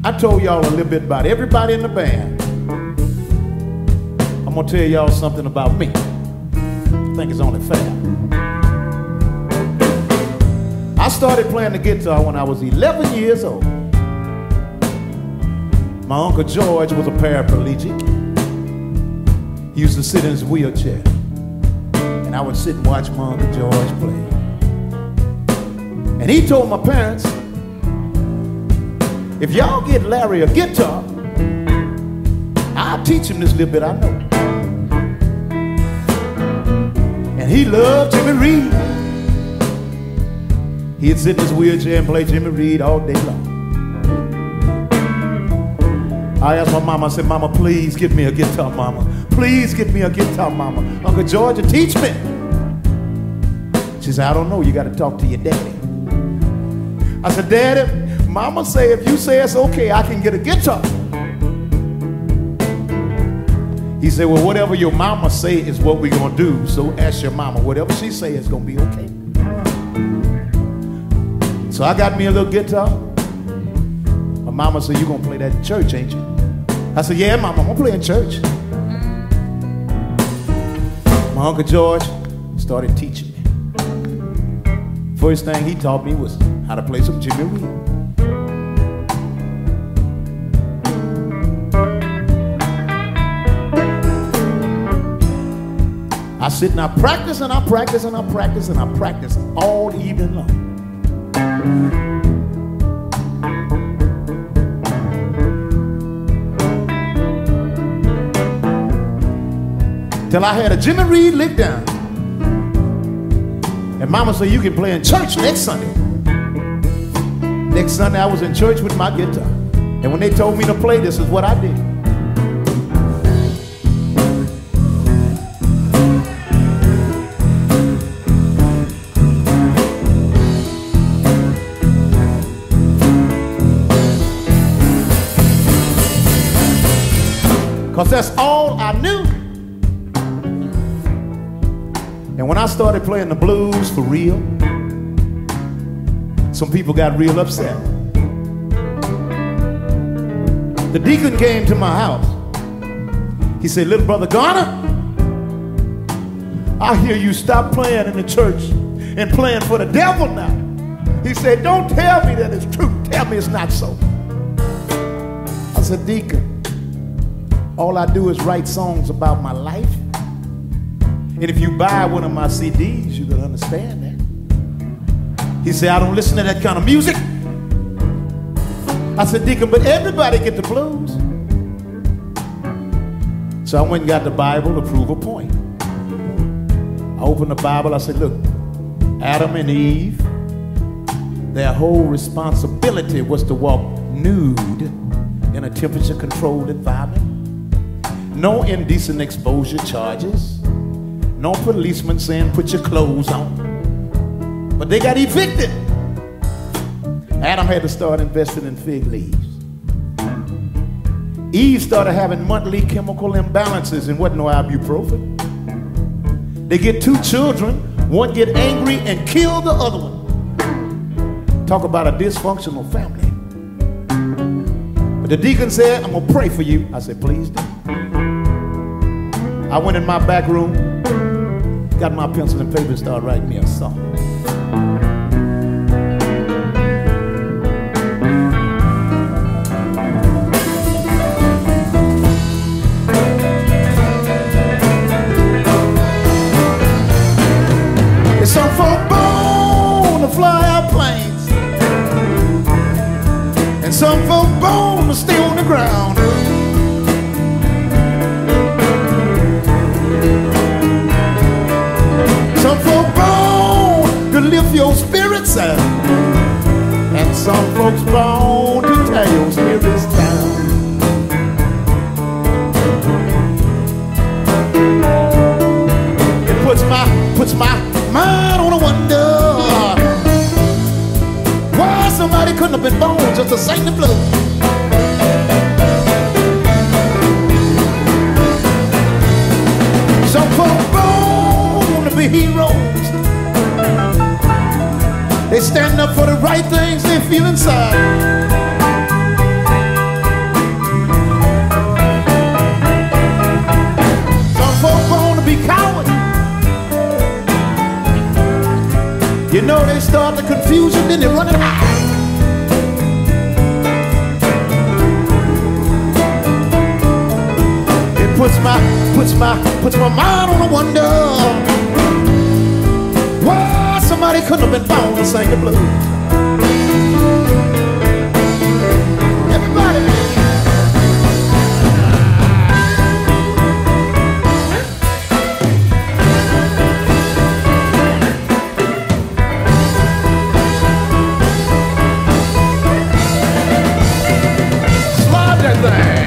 I told y'all a little bit about everybody in the band. I'm gonna tell y'all something about me. I think it's only fair. I started playing the guitar when I was 11 years old. My Uncle George was a paraplegic. He used to sit in his wheelchair, and I would sit and watch my Uncle George play. And he told my parents, if y'all get Larry a guitar, I'll teach him this little bit I know. And he loved Jimmy Reed. He'd sit in his wheelchair and play Jimmy Reed all day long. I asked my mama, I said, Mama, please get me a guitar, Mama. Please get me a guitar, Mama. Uncle George will teach me. She said, I don't know, you got to talk to your daddy. I said, Daddy, Mama say if you say it's okay, I can get a guitar. He said, well, whatever your mama say is what we're going to do. So ask your mama. Whatever she say is going to be okay. So I got me a little guitar. My mama said, you going to play that in church, ain't you? I said, yeah, Mama, I'm going to play in church. My Uncle George started teaching me. First thing he taught me was how to play some Jimmy Reed. I sit and I practice and I practice and I practice and I practice all evening long. Till I had a Jimmy Reed lick down. And Mama said, you can play in church next Sunday. Next Sunday I was in church with my guitar. And when they told me to play, this is what I did. Because that's all I knew. And when I started playing the blues for real, some people got real upset. The deacon came to my house. He said, little brother Garner, I hear you stop playing in the church and playing for the devil now. He said, don't tell me that it's true. Tell me it's not so. I said, Deacon, all I do is write songs about my life. And if you buy one of my CDs, you can understand that. He said, I don't listen to that kind of music. I said, Deacon, but everybody get the blues. So I went and got the Bible to prove a point. I opened the Bible, I said, look, Adam and Eve, their whole responsibility was to walk nude in a temperature-controlled environment. No indecent exposure charges. No policeman saying put your clothes on. But they got evicted. Adam had to start investing in fig leaves. Eve started having monthly chemical imbalances and wasn't no ibuprofen. They get 2 children, one get angry and kill the other one. Talk about a dysfunctional family. But the deacon said, I'm gonna pray for you. I said, please do. I went in my back room, got my pencil and paper and started writing me a song. There's some folk born to fly out planes, and some folk born to stay on the ground. Some folk born to lift your spirits up, and some folks born to tear your spirits down. It puts my mind on a wonder why somebody couldn't have been born just to sing the blues. Some folk born to be heroes. They stand up for the right things they feel inside. puts my mind on a wonder. Why somebody couldn't have been born to sing the blues. Everybody. Slide that thing.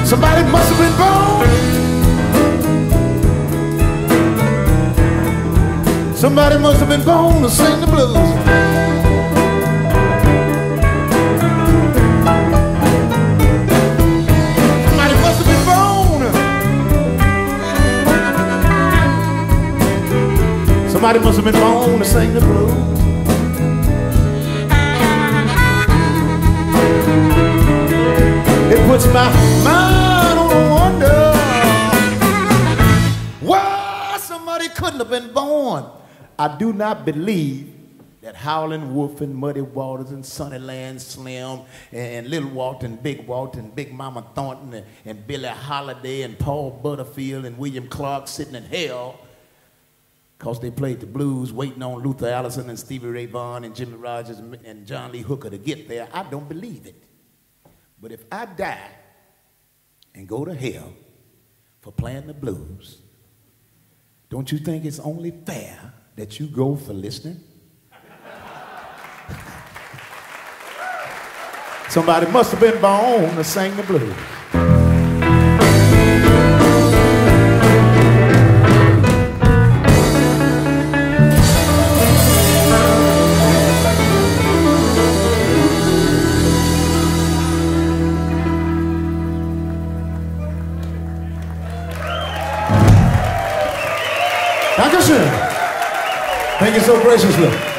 Somebody must have been born. Somebody must have been born to sing the blues. Somebody must have been born. Somebody must have been born to sing the blues. It puts my mind on a wonder. Why somebody couldn't have been born. I do not believe that Howlin' Wolf and Muddy Waters and Sunnyland Slim and Little Walton, Big Walton, Big Mama Thornton and Billie Holiday and Paul Butterfield and William Clark sitting in hell because they played the blues waiting on Luther Allison and Stevie Ray Vaughan and Jimmy Rogers and John Lee Hooker to get there. I don't believe it. But if I die and go to hell for playing the blues, don't you think it's only fair that you go for listening? Somebody must have been born to sing the blues. Dankeschön. Thank you so graciously.